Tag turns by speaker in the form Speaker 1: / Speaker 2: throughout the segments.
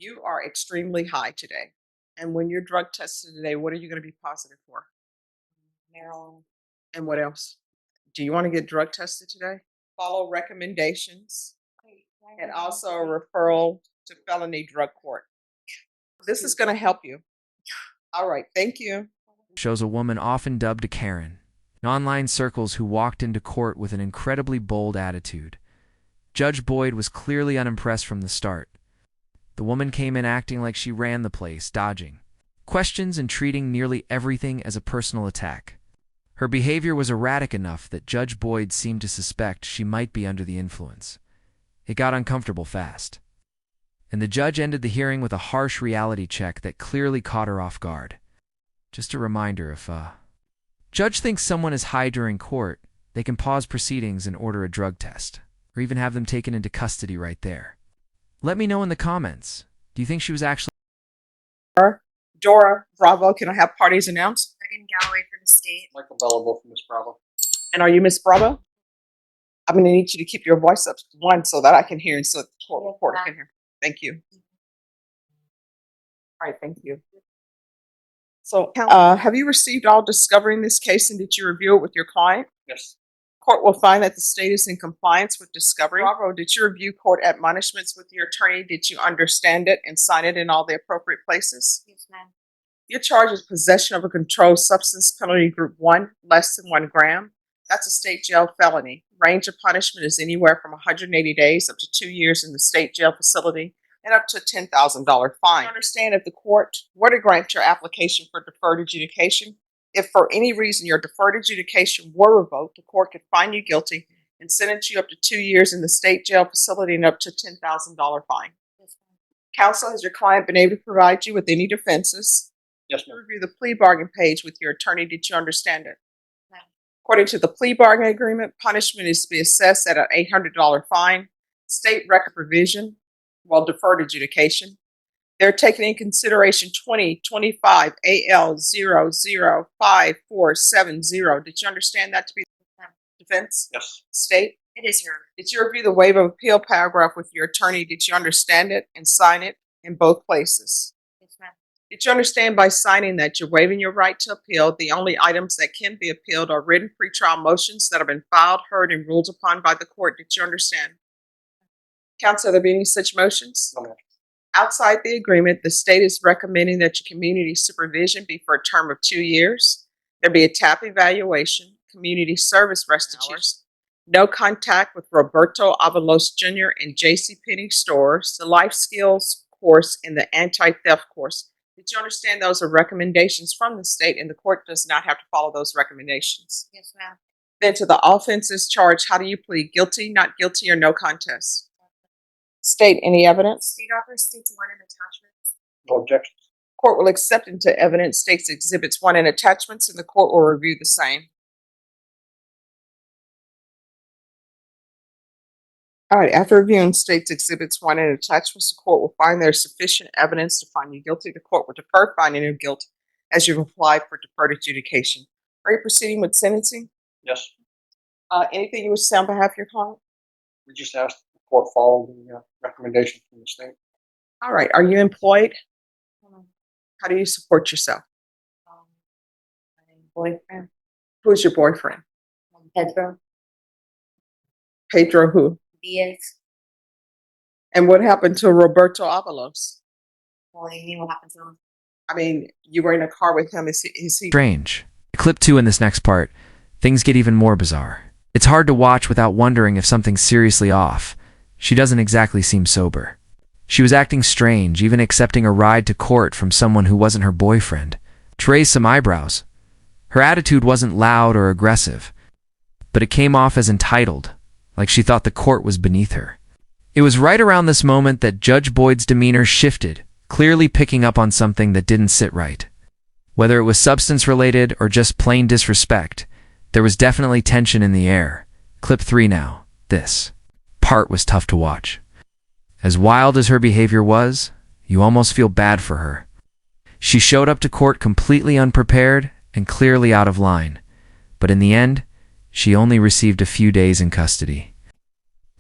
Speaker 1: You are extremely high today. And when you're drug tested today, what are you going to be positive for?
Speaker 2: Marijuana.
Speaker 1: And what else? Do you want to get drug tested today? Follow recommendations and also a referral to felony drug court. This is going to help you. All right. Thank you.
Speaker 3: Shows a woman often dubbed a Karen in online circles who walked into court with an incredibly bold attitude. Judge Boyd was clearly unimpressed from the start. The woman came in acting like she ran the place, dodging questions and treating nearly everything as a personal attack. Her behavior was erratic enough that Judge Boyd seemed to suspect she might be under the influence. It got uncomfortable fast, and the judge ended the hearing with a harsh reality check that clearly caught her off guard. Just a reminder, if judge thinks someone is high during court, they can pause proceedings and order a drug test, or even have them taken into custody right there. Let me know in the comments. Do you think she was actually...
Speaker 1: Dora Bravo, can I have parties announced?
Speaker 2: Megan Galloway for the state.
Speaker 4: Michael Bellable from Miss Bravo.
Speaker 1: And are you Miss Bravo? I'm going to need you to keep your voice up one so that I can hear and so that the court reporter can hear. Thank you. All right, thank you. So, have you received all discovery in this case and did you review it with your client?
Speaker 4: Yes.
Speaker 1: Court will find that the state is in compliance with discovery. Bravo, did you review court admonishments with your attorney? Did you understand it and sign it in all the appropriate places?
Speaker 2: Yes, ma'am.
Speaker 1: Your charge is possession of a controlled substance, penalty group 1, less than 1 gram. That's a state jail felony. Range of punishment is anywhere from 180 days up to 2 years in the state jail facility and up to a $10,000 fine. Understand if the court were to grant your application for deferred adjudication, if for any reason your deferred adjudication were revoked, the court could find you guilty and sentence you up to 2 years in the state jail facility and up to $10,000 fine.
Speaker 2: Yes, ma'am.
Speaker 1: Counsel, has your client been able to provide you with any defenses?
Speaker 4: Yes,
Speaker 1: To
Speaker 4: ma'am.
Speaker 1: review the plea bargain page with your attorney, did you understand it?
Speaker 2: No.
Speaker 1: According to the plea bargain agreement, punishment is to be assessed at an $800 fine. State record provision, deferred adjudication. They're taking in consideration 2025 AL 005470. Did you understand that to be defense?
Speaker 4: Yes.
Speaker 1: State?
Speaker 2: It is her.
Speaker 1: Did you review the waiver of appeal paragraph with your attorney? Did you understand it and sign it in both places?
Speaker 2: Yes, ma'am.
Speaker 1: Did you understand by signing that you're waiving your right to appeal? The only items that can be appealed are written pretrial motions that have been filed, heard, and ruled upon by the court. Did you understand? Counsel, are there any such motions?
Speaker 4: No, ma'am.
Speaker 1: Outside the agreement, the state is recommending that your community supervision be for a term of 2 years. There be a TAP evaluation, community service restitution, no contact with Roberto Avalos Jr. and JCPenney stores, the life skills course, and the anti-theft course. Did you understand those are recommendations from the state and the court does not have to follow those recommendations?
Speaker 2: Yes, ma'am.
Speaker 1: Then to the offenses charged, how do you plead? Guilty, not guilty, or no contest? State any evidence?
Speaker 2: State offers states 1 and attachments.
Speaker 4: No objections.
Speaker 1: Court will accept into evidence states exhibits 1 and attachments and the court will review the same. All right, after reviewing states exhibits 1 and attachments, the court will find there's sufficient evidence to find you guilty. The court will defer finding of guilt as you've applied for deferred adjudication. Are you proceeding with sentencing?
Speaker 4: Yes.
Speaker 1: Anything you wish to say on behalf of your client?
Speaker 4: We just asked the court follow the recommendation from the state.
Speaker 1: All right, are you employed?
Speaker 2: Um,
Speaker 1: How do you support yourself?
Speaker 2: my boyfriend,
Speaker 1: Who's your boyfriend?
Speaker 2: Pedro
Speaker 1: Pedro who?
Speaker 2: Diaz.
Speaker 1: And what happened to Roberto Avalos?
Speaker 2: Well, you mean what happened to him?
Speaker 1: I mean, you were in a car with him. Is he
Speaker 3: Strange. Clip 2 in this next part, things get even more bizarre. It's hard to watch without wondering if something's seriously off. She doesn't exactly seem sober. She was acting strange, even accepting a ride to court from someone who wasn't her boyfriend. To raise some eyebrows. Her attitude wasn't loud or aggressive, but it came off as entitled, like she thought the court was beneath her. It was right around this moment that Judge Boyd's demeanor shifted, clearly picking up on something that didn't sit right. Whether it was substance-related or just plain disrespect, there was definitely tension in the air. Clip 3 now. This part was tough to watch. As wild as her behavior was, you almost feel bad for her. She showed up to court completely unprepared and clearly out of line, but in the end, she only received a few days in custody.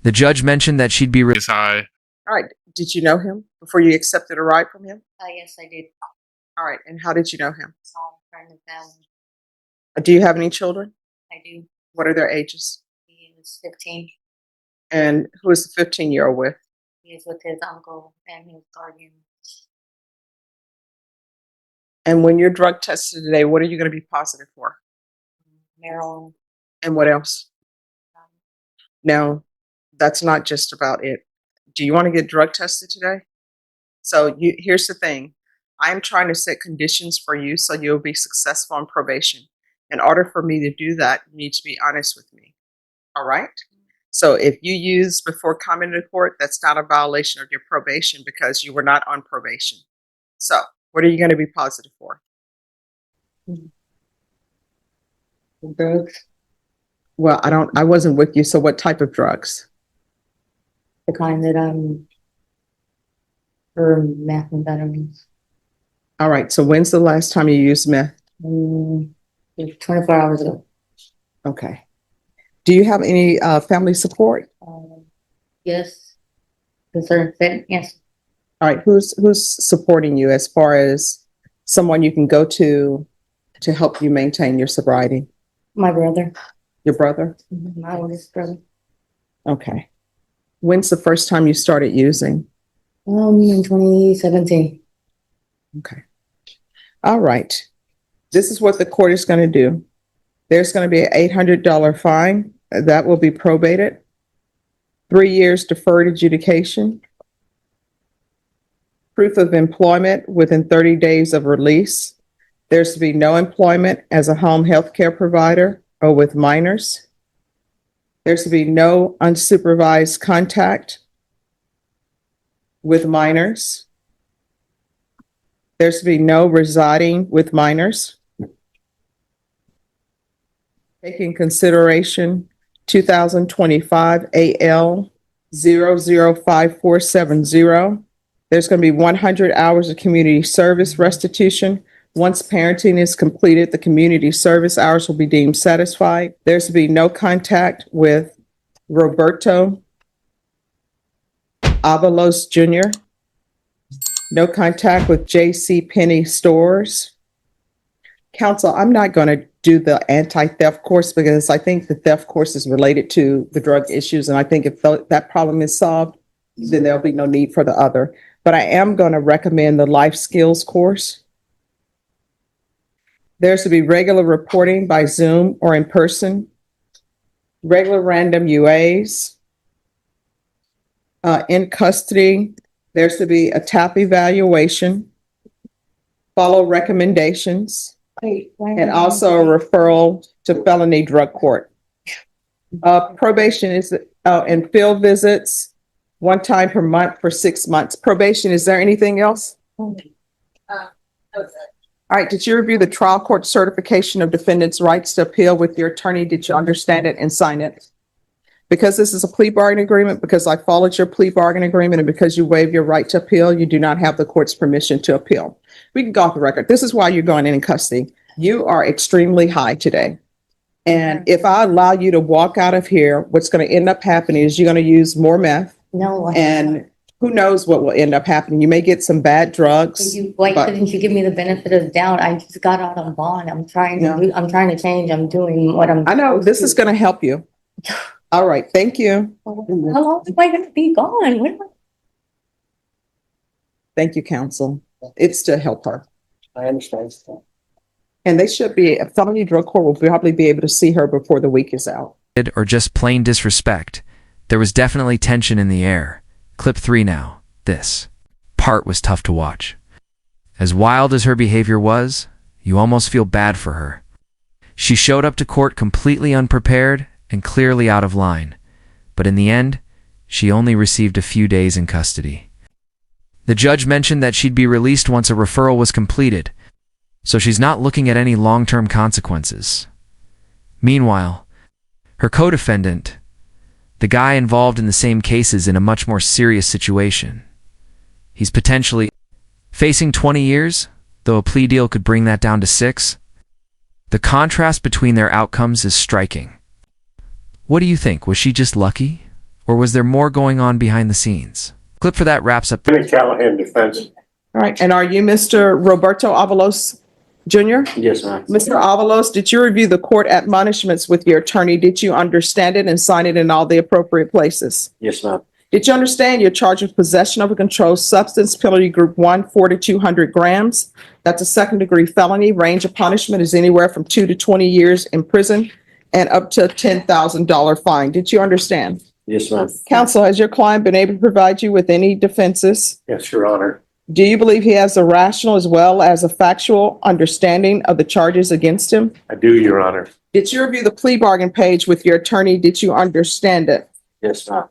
Speaker 3: The judge mentioned that she'd be
Speaker 5: high.
Speaker 1: All right. did you know him before you accepted a ride from him?
Speaker 2: Yes, I did.
Speaker 1: All right, and how did you know him?
Speaker 2: Friend of family.
Speaker 1: Do you have any children?
Speaker 2: I do.
Speaker 1: What are their ages?
Speaker 2: He was 15.
Speaker 1: And who is the 15-year-old with?
Speaker 2: He is with his uncle and his guardian.
Speaker 1: And when you're drug tested today, what are you going to be positive for?
Speaker 2: Maryland.
Speaker 1: And what else? Now, that's not just about it. Do you want to get drug tested today? Here's the thing. I'm trying to set conditions for you so you'll be successful on probation. In order for me to do that, you need to be honest with me. All right? So if you use before coming to court, that's not a violation of your probation because you were not on probation. So what are you going to be positive for?
Speaker 2: Drugs.
Speaker 1: Well, I wasn't with you. So what type of drugs?
Speaker 2: The kind that for methamphetamines.
Speaker 1: All right. So when's the last time you used meth?
Speaker 2: 24 hours ago.
Speaker 1: Okay. Do you have any family support?
Speaker 2: Yes. Concerned fit. Yes.
Speaker 1: All right. Who's supporting you as far as someone you can go to help you maintain your sobriety?
Speaker 2: My brother.
Speaker 1: Your brother?
Speaker 2: My oldest brother.
Speaker 1: Okay. When's the first time you started using?
Speaker 2: In 2017.
Speaker 1: Okay. All right. This is what the court is going to do. There's going to be an $800 fine. That will be probated. 3 years deferred adjudication. Proof of employment within 30 days of release. There's to be no employment as a home health care provider or with minors. There's to be no unsupervised contact with minors. There's to be no residing with minors. Taking consideration 2025 AL 005470. There's going to be 100 hours of community service restitution. Once parenting is completed, the community service hours will be deemed satisfied. There's to be no contact with Roberto Avalos Jr., no contact with J.C. Penney stores. Counsel, I'm not going to do the anti-theft course because I think the theft course is related to the drug issues. And I think if that problem is solved, then there'll be no need for the other. But I am going to recommend the life skills course. There's to be regular reporting by Zoom or in person, regular random UAs. In custody, there's to be a TAP evaluation, follow recommendations, and also a referral to felony drug court. Probation is, and field visits, 1 time per month for 6 months. Probation, is there anything else? All right, did you review the trial court certification of defendant's rights to appeal with your attorney? Did you understand it and sign it? Because this is a plea bargain agreement, because I followed your plea bargain agreement, and because you waive your right to appeal, you do not have the court's permission to appeal. We can go off the record. This is why you're going in custody. You are extremely high today. And if I allow you to walk out of here, what's going to end up happening is you're going to use more meth.
Speaker 2: No.
Speaker 1: And who knows what will end up happening. You may get some bad drugs.
Speaker 2: Why
Speaker 1: but-
Speaker 2: couldn't you give me the benefit of the doubt? I just got out on bond. I'm trying to change. I'm doing what I'm.
Speaker 1: I know
Speaker 2: supposed
Speaker 1: this
Speaker 2: to.
Speaker 1: is going to help you. All right. Thank you.
Speaker 2: How long am I going to be gone? When am I-
Speaker 1: Thank you, counsel. It's to help her.
Speaker 4: I understand.
Speaker 1: And they should be, a felony drug court will probably be able to see her before the week is out.
Speaker 3: Or just plain disrespect. There was definitely tension in the air. Clip 3 now. This part was tough to watch. As wild as her behavior was, you almost feel bad for her. She showed up to court completely unprepared and clearly out of line. But in the end, she only received a few days in custody. The judge mentioned that she'd be released once a referral was completed, so she's not looking at any long-term consequences. Meanwhile, her co-defendant, the guy involved in the same case, is in a much more serious situation. He's potentially facing 20 years, though a plea deal could bring that down to 6. The contrast between their outcomes is striking. What do you think? Was she just lucky? Or was there more going on behind the scenes? clip for that wraps up.
Speaker 5: Attorney Callahan, defense.
Speaker 1: All right, and are you Mr. Roberto Avalos Jr.?
Speaker 5: Yes, ma'am.
Speaker 1: Mr. Avalos, did you review the court admonishments with your attorney? Did you understand it and sign it in all the appropriate places?
Speaker 5: Yes, ma'am.
Speaker 1: Did you understand you're charged with possession of a controlled substance, penalty group 1, 4,200 grams? That's a second-degree felony. Range of punishment is anywhere from 2 to 20 years in prison and up to a $10,000 fine. Did you understand?
Speaker 5: Yes, ma'am.
Speaker 1: Counsel, has your client been able to provide you with any defenses?
Speaker 5: Yes, Your Honor.
Speaker 1: Do you believe he has a rational as well as a factual understanding of the charges against him?
Speaker 5: I do, Your Honor.
Speaker 1: Did you review the plea bargain page with your attorney? Did you understand it?
Speaker 5: Yes, ma'am.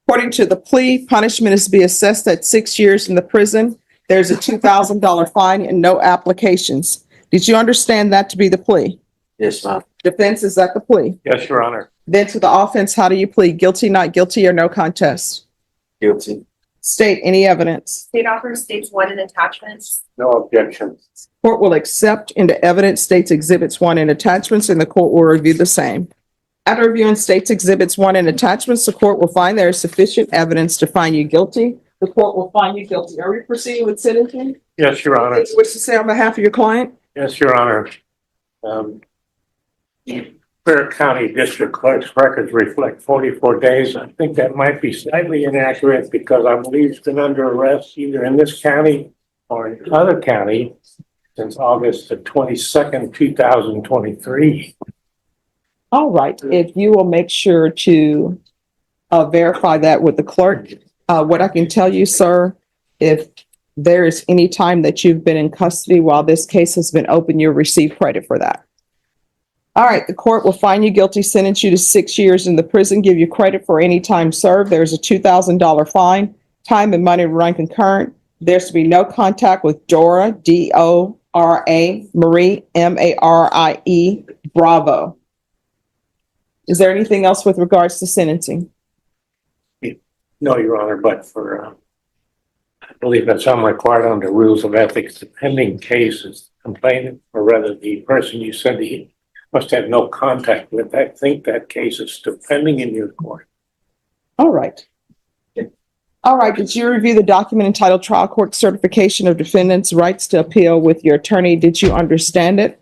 Speaker 1: According to the plea, punishment is to be assessed at 6 years in the prison. There's a $2,000 fine and no applications. Did you understand that to be the plea?
Speaker 5: Yes, ma'am.
Speaker 1: Defense, is that the plea?
Speaker 5: Yes, Your Honor.
Speaker 1: Then to the offense, how do you plead? Guilty, not guilty, or no contest?
Speaker 5: Guilty.
Speaker 1: State any evidence.
Speaker 6: State offers states 1 in attachments.
Speaker 5: No objection.
Speaker 1: Court will accept into evidence states exhibits 1 and attachments, and the court will review the same. After reviewing states exhibits 1 and attachments, the court will find there is sufficient evidence to find you guilty. The court will find you guilty. Are we proceeding with sentencing?
Speaker 5: Yes, Your Honor.
Speaker 1: What to say on behalf of your client?
Speaker 5: Yes, Your Honor. The Fair County District Clerk's records reflect 44 days. I think that might be slightly inaccurate because I believe he's been under arrest either in this county or in other county since August the 22nd, 2023.
Speaker 1: All right, if you will make sure to verify that with the clerk. What I can tell you, sir, if there is any time that you've been in custody while this case has been open, you'll receive credit for that. All right, the court will find you guilty, sentence you to 6 years in the prison, give you credit for any time served. There's a $2,000 fine. Time and money run concurrent. There's to be no contact with Dora, D-O-R-A, Marie, M-A-R-I-E, Bravo. Is there anything else with regards to sentencing?
Speaker 5: No, Your Honor, but for, I believe that's I'm required under rules of ethics, the pending case is complainant, or rather the person you said he must have no contact with. I think that case is still pending in your court.
Speaker 1: All right. All right, did you review the document entitled Trial Court Certification of Defendant's Rights to Appeal with your attorney? Did you understand it?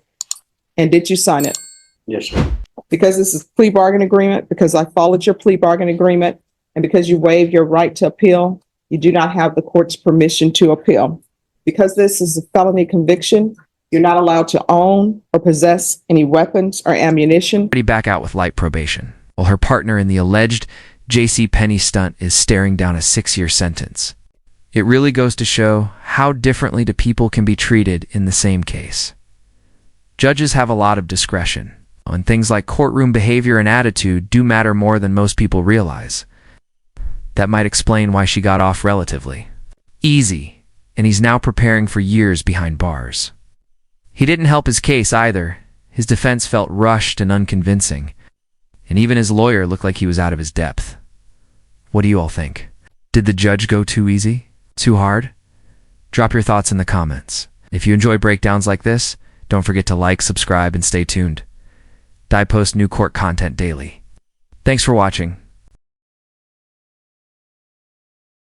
Speaker 1: And did you sign it?
Speaker 5: Yes, sir.
Speaker 1: Because this is plea bargain agreement, because I followed your plea bargain agreement, and because you waived your right to appeal, you do not have the court's permission to appeal. Because this is a felony conviction, you're not allowed to own or possess any weapons or ammunition.
Speaker 3: Back out with light probation, while her partner in the alleged J.C. Penney stunt is staring down a 6-year sentence. It really goes to show how differently people can be treated in the same case. Judges have a lot of discretion, and things like courtroom behavior and attitude do matter more than most people realize. That might explain why she got off relatively easy, and he's now preparing for years behind bars. He didn't help his case either. His defense felt rushed and unconvincing, and even his lawyer looked like he was out of his depth. What do you all think? Did the judge go too easy? Too hard? Drop your thoughts in the comments. If you enjoy breakdowns like this, don't forget to like, subscribe, and stay tuned. I post new court content daily. Thanks for watching.